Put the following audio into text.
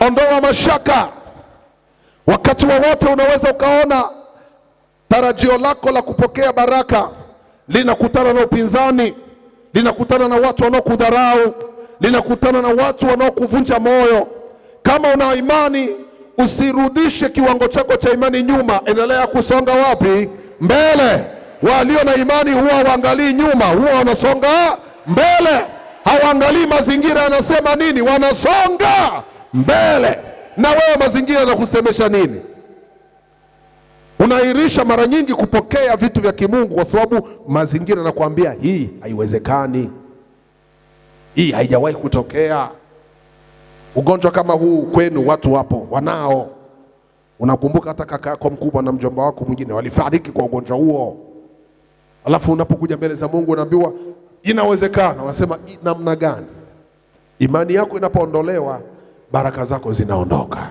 ondoa mashaka. Wakati wowote unaweza ukaona tarajio lako la kupokea baraka linakutana na upinzani, linakutana na watu wanaokudharau, linakutana na watu wanaokuvunja moyo. Kama una imani, usirudishe kiwango chako cha imani nyuma, endelea kusonga wapi? Mbele. Walio na imani huwa waangalii nyuma, huwa wanasonga mbele. Hawaangalii mazingira yanasema nini, wanasonga mbele. Na wewe mazingira yanakusemesha nini? Unairisha mara nyingi kupokea vitu vya kimungu kwa sababu mazingira yanakuambia hii haiwezekani, hii haijawahi kutokea. Ugonjwa kama huu kwenu watu wapo wanao. Unakumbuka hata kaka yako mkubwa na mjomba wako mwingine walifariki kwa ugonjwa huo. Alafu unapokuja mbele za Mungu unaambiwa inawezekana. Unasema namna gani? Imani yako inapoondolewa, baraka zako zinaondoka.